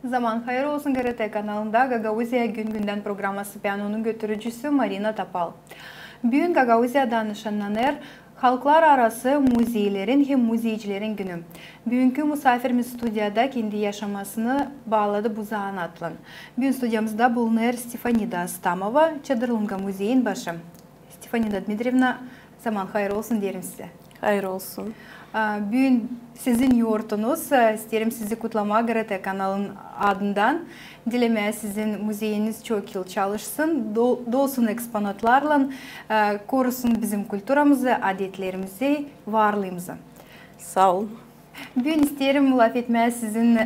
Zaman hayır olsun GRT kanalında Gagauzya gün günden programması piyanonun götürücüsü Marina Tapal. Bugün Gagauzya danışanlar halklar arası muzeylerin hem muzeycilerin günü. Bugünkü misafirimiz stüdyada kendi yaşamasını bağladı bu zanatla. Bugün stüdyamızda bulunur Stefanida Astamova, Çadırlunga Muzeyin başı. Stefanida Dmitrievna, zaman hayır olsun derim size. Hayır olsun. Bugün sizin yurtunuz, isterim sizi kutlama GRT kanalının adından. Dilemeye sizin muzeyiniz çok yıl çalışsın, dolsun eksponatlarla, korusun bizim kültürümüzü, adetlerimizi, varlığımızı. Sağ olun. Bugün isterim laf etmeye sizin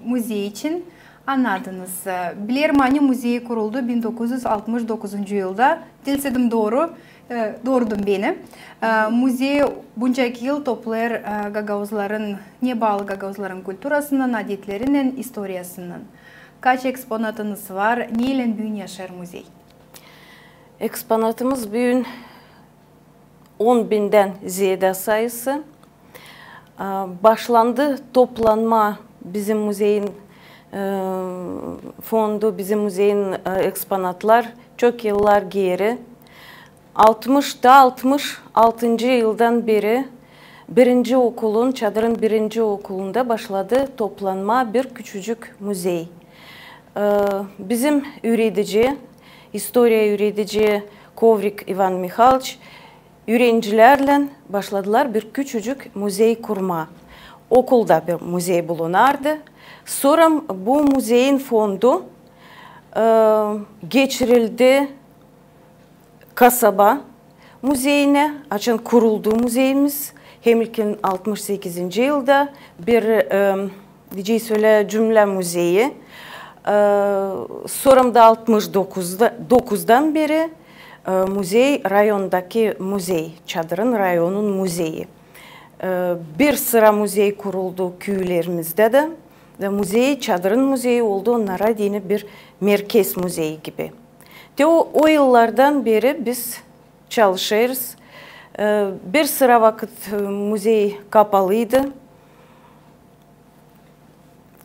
muzey için anladınız. Bilirim hani muzeyi kuruldu 1969 yılda. Dilsedim doğru. Doğrudum beni. Muzey bunca yıl toplar Gagauzların, ne bağlı Gagauzların kültürasından, adetlerinden, historiasından. Kaç eksponatınız var? Neyle bugün yaşar muzey? Eksponatımız bugün 10.000'den ziyade sayısı. Başlandı toplanma bizim muzeyin fondu, bizim muzeyin eksponatlar çok yıllar geri. 66 yıldan beri çadırın birinci okulunda başladı toplanma bir küçücük muzey. Bizim üretici, historia üretici Kovrik Ivan Mikhailovich öğrencilerle başladılar bir küçücük muzey kurma. Okulda bir muzey bulunardı. Sonra bu muzeyin fondu geçirildi kasaba muzeyine, açın kuruldu muzeyimiz. Hemilkin 68. yılda bir cümle müzeyi. Sonra da 69'dan beri muzey rayondaki muzey, Çadırın rayonun muzeyi. Bir sıra muzey kuruldu köylerimizde de. Ve Çadırın muzeyi oldu, onlara yine bir merkez muzeyi gibi. O yıllardan beri biz çalışıyoruz. Bir sıra vakit muzey kapalıydı.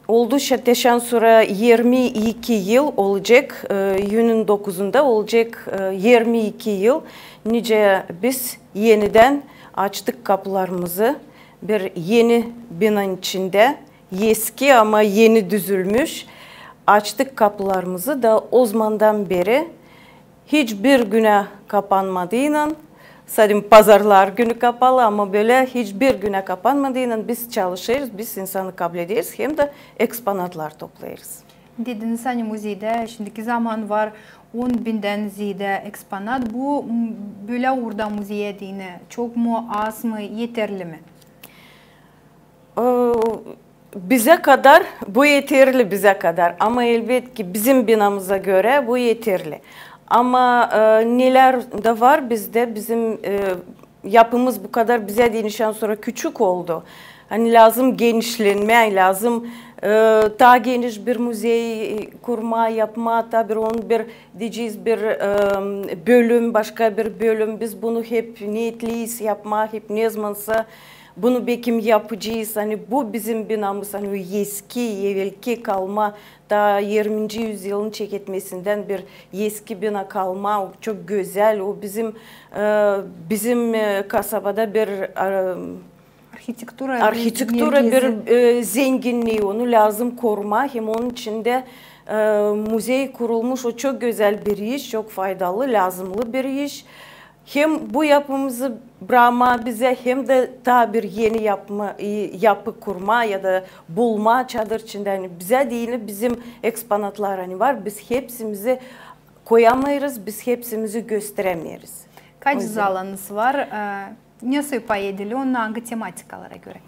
Oldukça sonra 22 yıl olacak, Yunun 9'unda olacak 22 yıl. Nice biz yeniden açtık kapılarımızı. Bir yeni binanın içinde, eski ama yeni düzülmüş. Açtık kapılarımızı da o zamandan beri hiçbir güne kapanmadığıyla, sadece pazarlar günü kapalı ama böyle hiçbir güne kapanmadığıyla biz çalışıyoruz, biz insanı kabul ediyoruz hem de eksponatlar toplayırız. Dediniz hani muzeyde şimdiki zaman var 10.000'den ziyade eksponat. Bu böyle orada muzeye dine çok mu az mı yeterli mi? Bize kadar bu yeterli bize kadar ama elbette ki bizim binamıza göre bu yeterli. Ama neler de var bizde bizim yapımız bu kadar bize denişen sonra küçük oldu. Hani lazım genişlenme, lazım daha geniş bir müze kurma, yapma, tabii onun bir diyeceğiz bir bölüm, başka bir bölüm. Biz bunu hep niyetliyiz yapma, hep ne zamansa bunu bekim yapacağız. Hani bu bizim binamız, hani eski, evvelki kalma, daha 20. yüzyılın çeketmesinden bir eski bina kalma, o çok güzel. O bizim kasabada bir arhitektura bir zenginliği, onu lazım koruma. Hem onun içinde müze kurulmuş, o çok güzel bir iş, çok faydalı, lazımlı bir iş. Hem bu yapımızı bırakma bize hem de daha bir yeni yapı kurma ya da bulma çadır içinde. Yani bize değil bizim eksponatlar hani var. Biz hepsimizi koyamayız, biz hepsimizi gösteremeyiz. Kaç zalanız var? Nasıl pay ediliyor? Hangi tematikalara göre?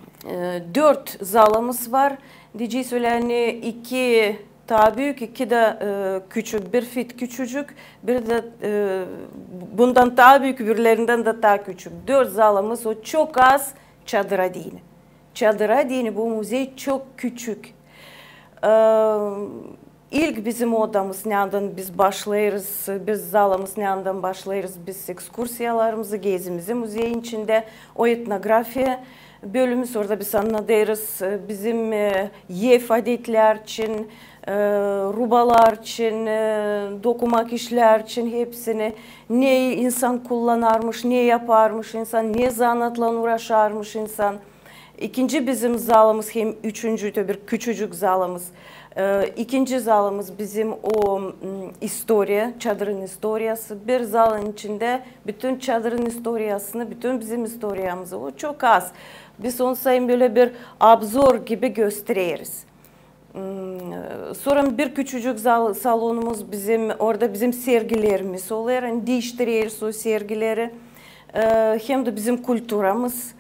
4 zalımız var. Diyeceğiz öyle hani 2 daha büyük, 2 de küçük, bir fit küçücük, bir de bundan daha büyük, birilerinden de daha küçük. 4 zalımız, o çok az çadıra dini. Çadıra dini bu muzey çok küçük. İlk bizim odamız nereden biz başlayırız, biz zalımız nereden başlayırız, biz ekskursiyalarımızı, gezimizi muzeyin içinde, o etnografiya bölümümüz orada biz anladırız. Bizim yef adetler için, rubalar için, dokumak işler için hepsini ne insan kullanarmış, ne yaparmış insan, ne zanatla uğraşarmış insan. İkinci bizim zalımız hem üçüncü de bir küçücük zalımız. İkinci zalımız bizim o istoriya, çadırın istoriyası. Bir zalın içinde bütün çadırın istoriyasını, bütün bizim istoriyamızı. O çok az. Biz onu sayın böyle bir abzor gibi gösteririz. Sonra bir küçücük salonumuz bizim, orada bizim sergilerimiz oluyor. Yani değiştiririz o sergileri. Hem de bizim kültürümüz.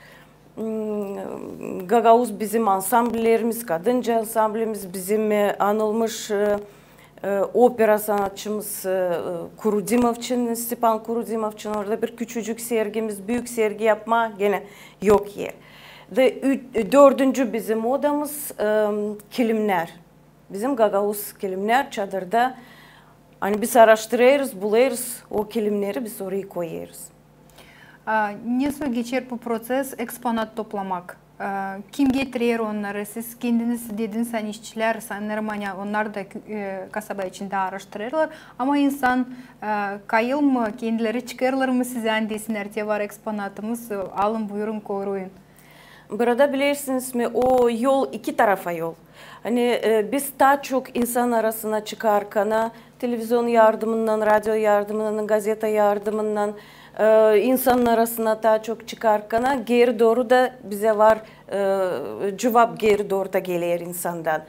Gagauz bizim ansamblerimiz, kadınca ansamblimiz, bizim anılmış opera sanatçımız Kurudimov'çın, Stepan Kurudimov'çın orada bir küçücük sergimiz, büyük sergi yapma gene yok yer. Ve dördüncü bizim odamız kilimler. Bizim Gagauz kilimler çadırda. Hani biz araştırırız, buluruz o kilimleri biz oraya koyarız. Nasıl geçer bu proses eksponat toplamak? Kim getirir onları? Siz kendiniz dediniz hani işçiler sanırım hani onlar da kasaba içinde araştırırlar. Ama insan kayıl mı kendileri çıkarırlar mı size desinler diye var eksponatımız alın buyurun koruyun. Burada bilirsiniz mi o yol iki tarafa yol. Hani biz daha çok insan arasına çıkarken televizyon yardımından, radyo yardımından, gazete yardımından insanın arasına daha çok çıkarken geri doğru da bize var cevap geri doğru da geliyor insandan.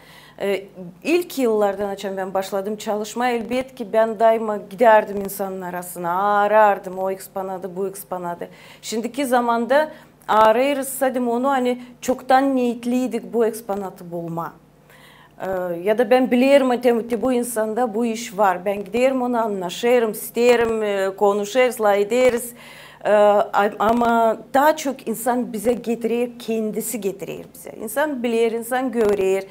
İlk yıllardan ben başladım çalışma elbette ki ben daima giderdim insanın arasına arardım o eksponadı bu eksponadı. Şimdiki zamanda arayırız sadım onu hani çoktan niyetliydik bu eksponatı bulma. Ya da ben bilirim ki bu insanda bu iş var. Ben giderim ona anlaşırım, isterim, konuşuruz, ederiz. Ama daha çok insan bize getirir, kendisi getirir bize. İnsan bilir, insan görür.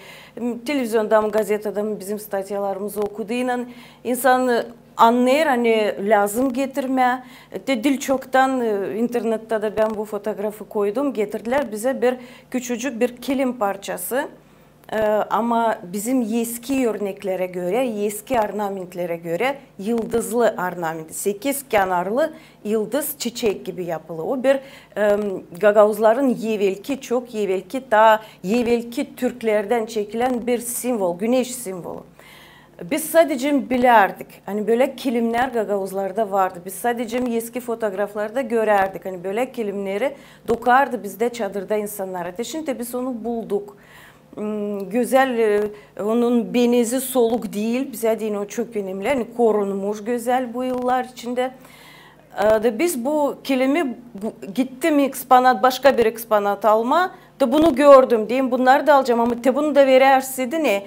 Televizyonda mı, gazetede mi bizim statyalarımızı okuduğuyla insan anlayır hani lazım getirme. Dil çoktan internette de ben bu fotoğrafı koydum. Getirdiler bize bir küçücük bir kilim parçası. Ama bizim eski örneklere göre, eski ornamentlere göre yıldızlı ornament, 8 kenarlı yıldız çiçek gibi yapılı. O bir Gagauzların çok evvelki daha evvelki Türklerden çekilen bir simbol, güneş simvolu. Biz sadece bilerdik. Hani böyle kilimler Gagauzlarda vardı. Biz sadece eski fotoğraflarda görerdik. Hani böyle kilimleri dokardı bizde çadırda insanlara. Şimdi biz onu bulduk. Güzel, onun benezi soluk değil, bize değil o çok önemli, yani korunmuş güzel bu yıllar içinde. Biz bu kilimi gittim eksponat, başka bir eksponat alma, da bunu gördüm diyeyim, bunları da alacağım ama bunu da verirsin ne?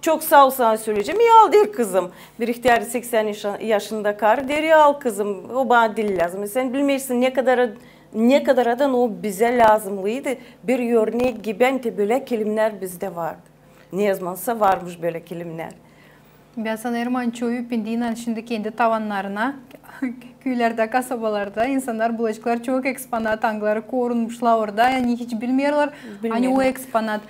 Çok sağ ol sana söyleyeceğim, iyi al der kızım. Bir ihtiyar 80 yaşında karı der ya al kızım, o bana dil lazım. Sen bilmiyorsun ne kadar adan o bize lazımlıydı. Bir örnek gibi böyle kilimler bizde vardı. Ne yazmansa varmış böyle kilimler. Ben sanırım çoğu pindiğinden şimdi kendi tavanlarına köylerde, kasabalarda insanlar bulaşıklar çok eksponat angları korunmuşlar orada. Yani hiç bilmiyorlar. Hani o eksponat.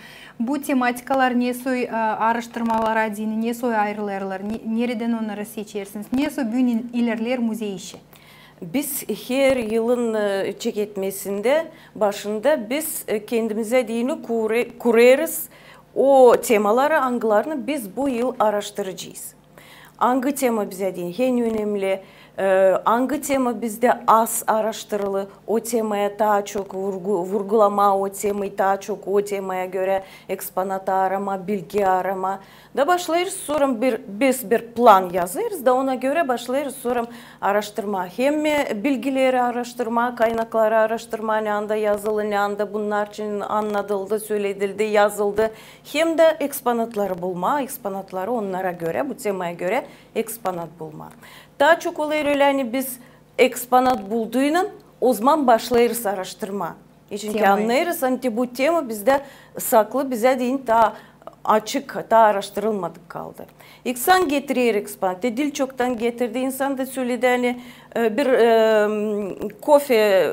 Bu tematikalar ne soy araştırmalara dini, ne soy ayrılırlar, nereden onları seçersiniz, ne soy bütün ilerler muzey işi. Biz her yılın çeketmesinde başında biz kendimize dini kurarız. O temaları, anglarını biz bu yıl araştıracağız. Hangi tema bize değil en önemli, hangi tema bizde az araştırılı, o temaya daha çok vurgulama, o temayı daha çok o temaya göre eksponat arama, bilgi arama. Da başlayırız sonra biz bir plan yazarız da ona göre başlayırız sonra araştırma. Hem bilgileri araştırma, kaynakları araştırma, ne anda yazılı, ne anda bunlar için anlatıldı, söyledildi, yazıldı. Hem de eksponatları bulma, eksponatları onlara göre, bu temaya göre eksponat bulma. Daha çok oluyor öyle hani biz eksponat bulduğuyla o zaman başlayırız araştırma. Çünkü anlayırız hani bu tema bizde saklı, bize değil daha açık, daha araştırılmadık kaldı. İnsan getirir eksponat. Dil çoktan getirdi. İnsan da söyledi hani bir kofe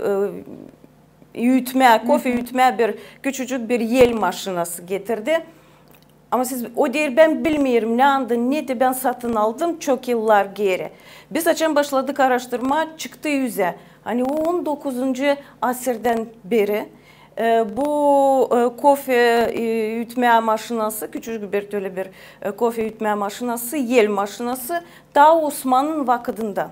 ütme, kofe ütme bir küçücük bir yel maşinası getirdi. Ama siz o der ben bilmiyorum ne anda neydi ben satın aldım çok yıllar geri. Biz açan başladık araştırma çıktı yüze. Hani o 19. asırdan beri bu kofe ütme maşinası küçücük bir öyle bir kofe ütme maşinası yel maşinası ta Osman'ın vaktinden.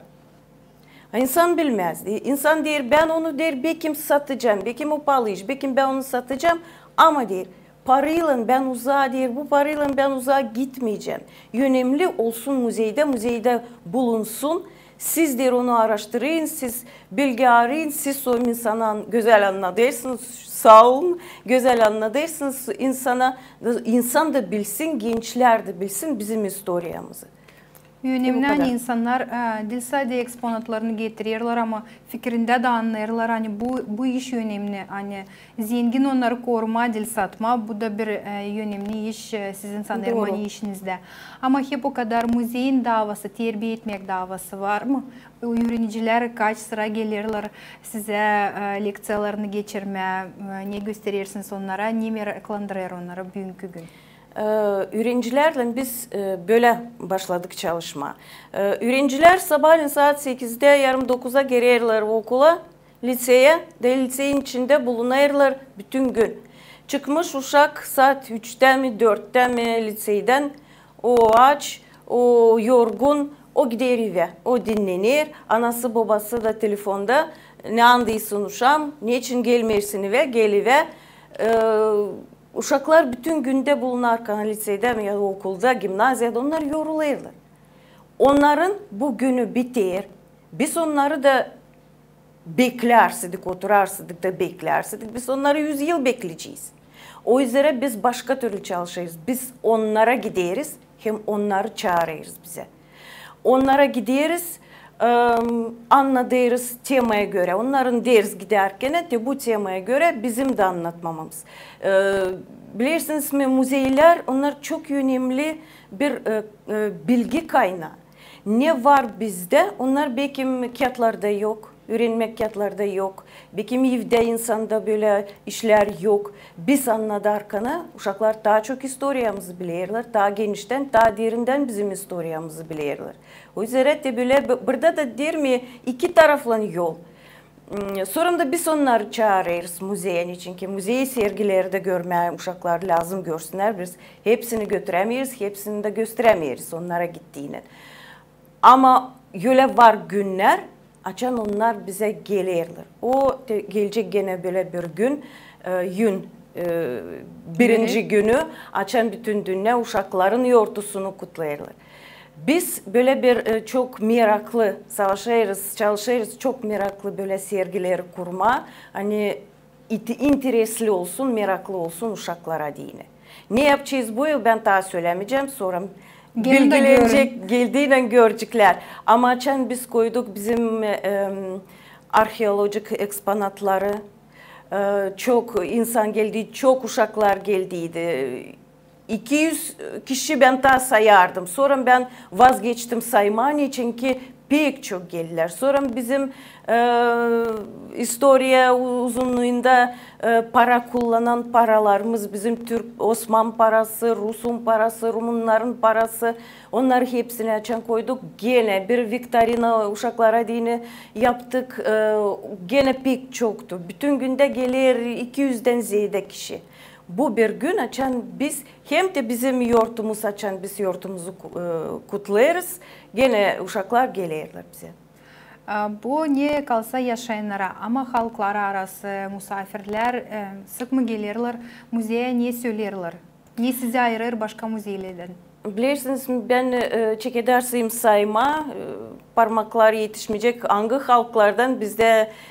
İnsan bilmez. İnsan der ben onu der belki satacağım, belki o pahalı iş, belki ben onu satacağım ama der parayla ben uzağa der bu parayla ben uzağa gitmeyeceğim. Önemli olsun müzeyde bulunsun. Siz der onu araştırın, siz bilgi arayın, siz o insana güzel anlatırsınız, sağ olun, güzel anlatırsınız insan da bilsin, gençler de bilsin bizim historiyamızı. Önemli hani insanlar dil sade eksponatlarını getirirler ama fikrinde de anlayırlar hani bu iş önemli hani zengin onları koruma dil satma bu da bir önemli iş sizin sanırım hani işinizde ama hep o kadar müzeyin davası terbiye etmek davası var mı? Öğrenciler kaç sıra gelirler size leksiyalarını geçirme ne gösterirsiniz onlara ne meraklandırır onlara bugünkü gün? Öğrencilerle biz böyle başladık çalışma. Öğrenciler sabahleyin saat 8'de yarım 9'a gelirler okula, liseye de liseyin içinde bulunurlar bütün gün. Çıkmış uşak saat 3'te mi 4'te mi liseyden o aç, o yorgun, o gider eve, o dinlenir. Anası babası da telefonda ne andıysın uşağım, niçin gelmiyorsun eve, gel eve. Uşaklar bütün günde bulunarken lisede ya da okulda, gimnaziyada onlar yorulurlar. Onların bu günü biter. Biz onları da beklersizdik, oturarsızdık da beklersizdik. Biz onları 100 yıl bekleyeceğiz. O yüzden biz başka türlü çalışırız. Biz onlara gideriz, hem onları çağırırız bize. Onlara gideriz, anlatırız temaya göre. Onların ders giderken de bu temaya göre bizim de anlatmamız. Bilirsiniz mi müzeler onlar çok önemli bir bilgi kaynağı. Ne var bizde? Onlar belki kağıtlarda yok. Öğrenmek kağıtlarda yok. Belki evde insanda böyle işler yok. Biz anladarken uşaklar daha çok historiyamızı bilirler. Daha genişten, daha derinden bizim historiyamızı bilirler. O yüzden de böyle burada da der mi iki taraflı yol. Sonra da biz onları çağırırız müzeye. Çünkü müzeyi sergilerde görmeye uşaklar lazım görsünler. Biz hepsini götüremeyiz, hepsini de gösteremeyiz onlara gittiğini. Ama öyle var günler. Açan onlar bize gelirler. O gelecek gene böyle bir gün, birinci günü açan bütün dünya uşakların yortusunu kutlayırlar. Biz böyle bir çok meraklı çalışırız, çok meraklı böyle sergileri kurma. Hani interesli olsun, meraklı olsun uşaklara diyene. Ne yapacağız bu yıl ben daha söylemeyeceğim sonra. Bilgilenecek, geldiğinde görecekler. Ama açan biz koyduk bizim arkeolojik eksponatları. Çok insan geldi, çok uşaklar geldiydi. 200 kişi ben daha sayardım. Sonra ben vazgeçtim saymanı için ki pek çok geldiler. Sonra bizim historia uzunluğunda para kullanan paralarımız, bizim Türk Osman parası, Rus'un parası, Rumunların parası, onları hepsini açan koyduk. Gene bir viktorina uşaklara dini yaptık. Gene pek çoktu. Bütün günde gelir 200'den ziyade kişi. Bu bir gün açan biz hem de bizim yurtumuz açan biz yurtumuzu kutlarız. Gene uşaklar gelirler bize. Bu ne kalsa yaşayanlara ama halklar arası misafirler sık mı gelirler müzeye ne söylerler? Ne sizi ayırır başka müzelerden? Bilirsiniz ben çekedersiyim sayma parmaklar yetişmeyecek hangi halklardan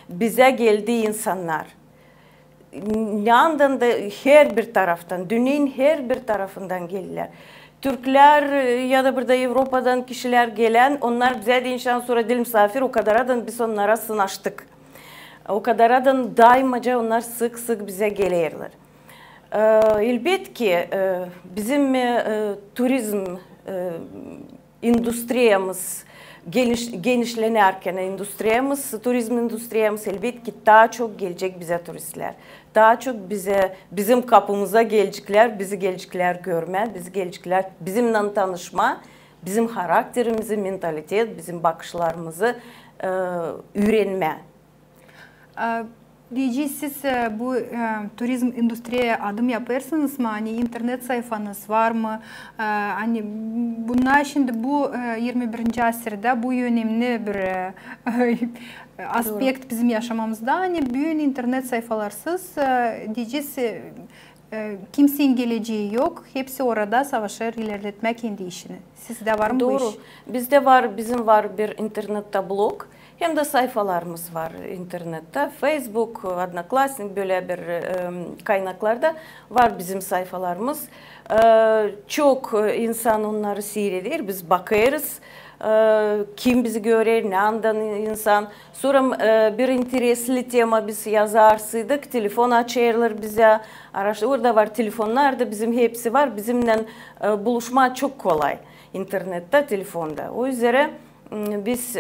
bize geldi insanlar. Yandan da her bir taraftan, dünyanın her bir tarafından gelirler. Türkler ya da burada Avrupa'dan kişiler gelen, onlar bize de inşallah sonra dil misafir, o kadardan biz onlara sınaştık. O kadardan daimaca onlar sık sık bize gelirler. Elbette ki bizim turizm endüstriyamız genişlenirken endüstriyemiz, turizm endüstriyemiz elbette daha çok gelecek bize turistler. Daha çok bizim kapımıza gelecekler, bizi gelecekler görme, bizi gelecekler bizimle tanışma, bizim karakterimizi, mentalitet, bizim bakışlarımızı öğrenme. Diyeceğiz siz bu turizm endüstriye adım yaparsınız mı? Hani internet sayfanız var mı? Hani bunlar şimdi bu 21. asırda bu önemli bir aspekt bizim yaşamamızda. Hani büyük internet sayfalarsız diyeceğiz kimsenin geleceği yok. Hepsi orada savaşır, ilerletmek kendi işini. Sizde var mı bu iş? Doğru. Bizde var, bizim var bir internette blog. Hem de sayfalarımız var internette. Facebook, Odnoklassnik böyle bir kaynaklarda var bizim sayfalarımız. Çok insan onları seyreder, biz bakarız. Kim bizi görür, ne andan insan. Sonra bir interesli tema biz yazarsaydık, telefon açarlar bize. Orada var telefonlar da bizim hepsi var. Bizimle buluşma çok kolay internette, telefonda. O yüzden biz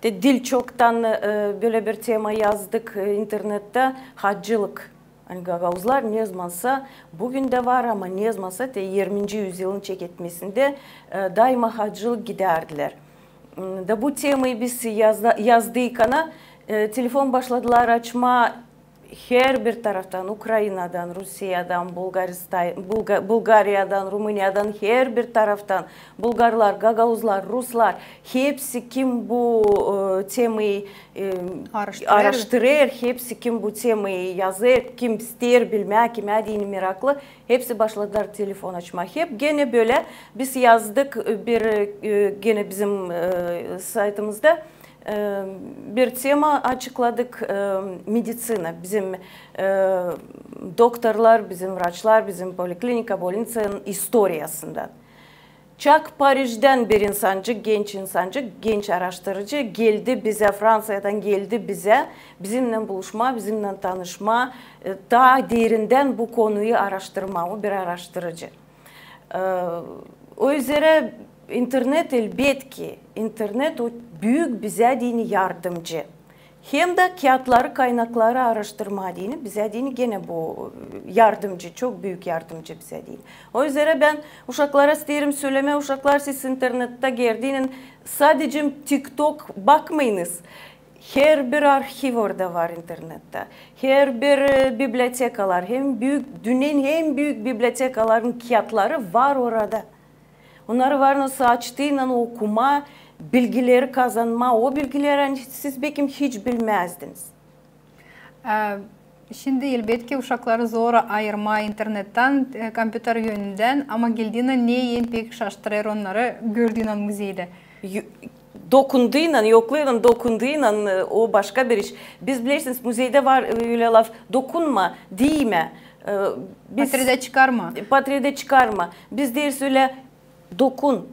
dil çoktan böyle bir tema yazdık internette, hacılık. Hani Gagavuzlar ne yazmazsa bugün de var ama ne yazmazsa 20. yüzyılın çeketmesinde daima hacılık giderdiler. Da bu temayı biz yazdığına telefon başladılar açma her bir taraftan, Ukrayna'dan, Rusya'dan, Bulgarya'dan, Rumanya'dan, her bir taraftan Bulgarlar, Gagavuzlar, Ruslar hepsi kim bu temayı araştırır, hepsi kim bu temayı yazır, kim ister bilmek, kim adını meraklı, hepsi başladılar telefon açma. Hep gene böyle biz yazdık gene bizim saytımızda. Bir tema açıkladık medisina, bizim doktorlar, bizim vraçlar, bizim poliklinika, больницanın historiasından. Çak Paris'ten bir insancık, genç araştırıcı geldi bize, Fransa'dan geldi bize, bizimle buluşma, bizimle tanışma, daha derinden bu konuyu araştırma, o bir araştırıcı. O yüzden İnternet elbette ki, internet o büyük bize dini yardımcı. Hem de kağıtları, kaynakları araştırma dini, bize dini gene bu yardımcı, çok büyük yardımcı bize dini. O yüzden ben uşaklara isterim söyleme, uşaklar siz internette girdiğinin sadece TikTok bakmayınız. Her bir arşiv orada var internette. Her bir bibliotekalar, dünyanın en büyük bibliotekaların kağıtları var orada. Onları var nasıl açtığıyla okuma, bilgileri kazanma, o bilgileri siz belki hiç bilmezdiniz. Şimdi elbette ki uşakları zor ayırma internetten, kompüter yönünden ama geldiğinde ne en pek şaştırır onları gördüğünden müzeyde? Dokunduğuyla, yokluğuyla, dokunduğuyla o başka bir iş. Biz bilirsiniz müzeyde var öyle laf, dokunma, değme. Patride çıkarma. Patride çıkarma. Biz deriz öyle, dokun,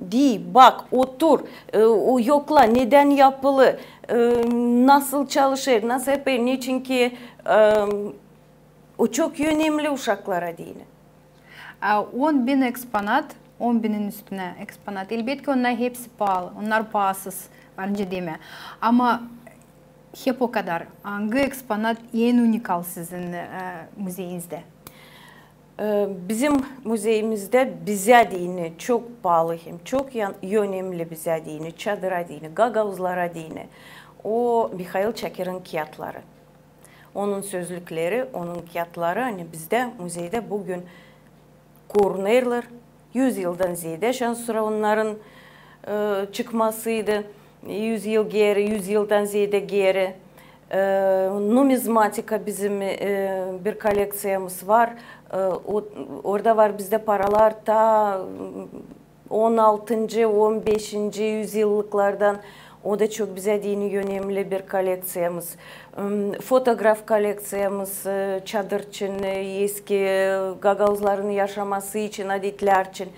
bak, otur, o yokla, neden yapılı, nasıl çalışır, nasıl yapar, niçin ki o çok önemli uşaklara değil. 10.000 eksponat, 10.000'in üstüne eksponat. Elbette ki onlar hepsi pahalı, onlar pahasız, bence deme. Ama hep o kadar. Hangi eksponat en unikal sizin müzeyinizde? Bizim müzeyimizde bize dini çok pahalı, çok önemli bize dini, çadıra dini, Gagavuzlara dini. O Mikhail Çakır'ın kağıtları. Onun sözlükleri, onun kağıtları hani bizde müzeyde bugün korunurlar. 100 yıldan ziyade şans sonra onların çıkmasıydı. 100 yıl geri, 100 yıldan ziyade geri. Numizmatika bizim bir koleksiyamız var. Orada var bizde paralar ta 16. 15. yüzyıllıklardan. O da çok bize dini önemli bir koleksiyamız. Fotoğraf koleksiyamız, çadır için, eski Gagavuzların yaşaması için, adetler için.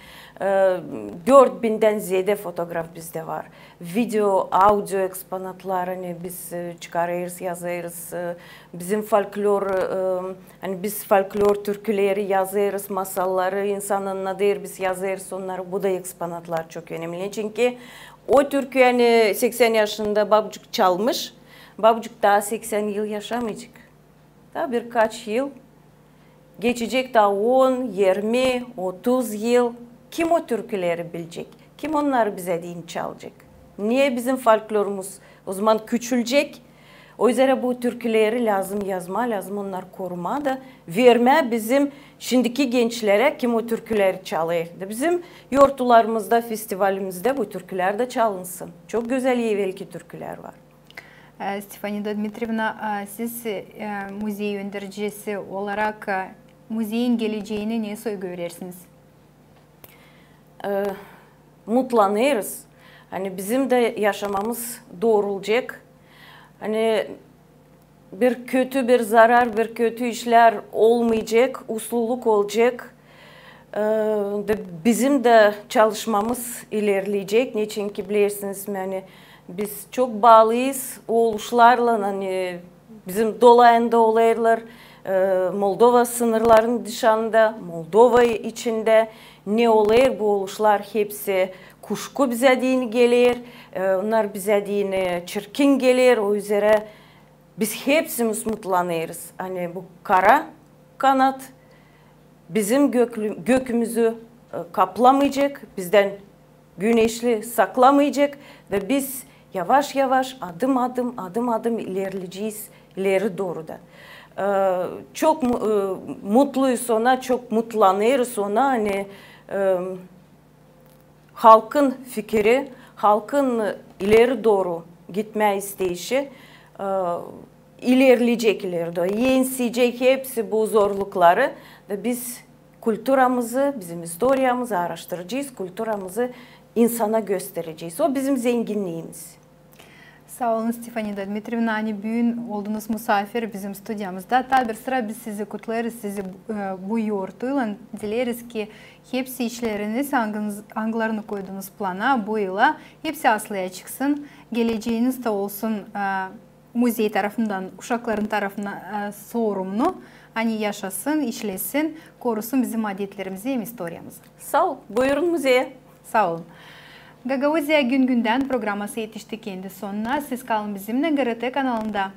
4000'den ziyade fotoğraf bizde var. Video, audio eksponatlarını biz çıkarırız, yazarız. Bizim folklor, hani biz folklor türküleri yazarız, masalları insanın nedir biz yazarız onları. Bu da eksponatlar çok önemli. Çünkü O türkü yani 80 yaşında babacık çalmış. Babacık daha 80 yıl yaşamayacak. Daha birkaç yıl geçecek, daha 10, 20, 30 yıl. Kim o türküleri bilecek? Kim onları bize din çalacak? Niye bizim folklorumuz o zaman küçülecek? O yüzden bu türküleri lazım yazma, lazım onları koruma da verme bizim şimdiki gençlere kim o türküleri çalıyor. Bizim yortularımızda, festivalimizde bu türküler de çalınsın. Çok güzel evvelki türküler var. Stefanida Dmitrievna, siz müziği yöneticisi olarak müziğin geleceğini nasıl görürsünüz? Mutlanırız. Hani bizim de yaşamamız doğrulacak. Hani bir kötü bir zarar, bir kötü işler olmayacak, usluluk olacak. Bizim de çalışmamız ilerleyecek. Niçin ki bilirsiniz yani biz çok bağlıyız o oluşlarla, hani bizim dolayında olaylar Moldova sınırlarının dışında, Moldova içinde ne olur bu oluşlar hepsi kuşku bize dini gelir, onlar bize dini çirkin gelir, o üzere biz hepsimiz mutlanırız. Hani bu kara kanat bizim gökümüzü kaplamayacak, bizden güneşli saklamayacak ve biz yavaş yavaş adım adım ilerleyeceğiz ileri doğru da. Çok mutluyuz ona, çok mutlanırız ona. Hani halkın fikri, halkın ileri doğru gitme isteyişi ilerleyecek ileride. Yensiyecek hepsi bu zorlukları ve biz kültürümüzü, bizim historiyamızı araştıracağız, kültürümüzü insana göstereceğiz. O bizim zenginliğimiz. Sağ olun Stefanida Dmitrievna. Hani bugün oldunuz misafir bizim stüdyamızda. Tabi sıra biz sizi kutlarız, sizi bu yortuyla dileriz ki hepsi işleriniz, anglarını koyduğunuz plana bu yıla hepsi aslıya çıksın. Geleceğiniz de olsun müzey tarafından, uşakların tarafından sorumlu. Hani yaşasın, işlesin, korusun bizim adetlerimizi, hem historiyamızı. Sağ ol. Buyurun müzeye. Sağ olun. Gagauzya Gün Günden programması yetişti kendi sonuna. Siz kalın bizimle GRT kanalında.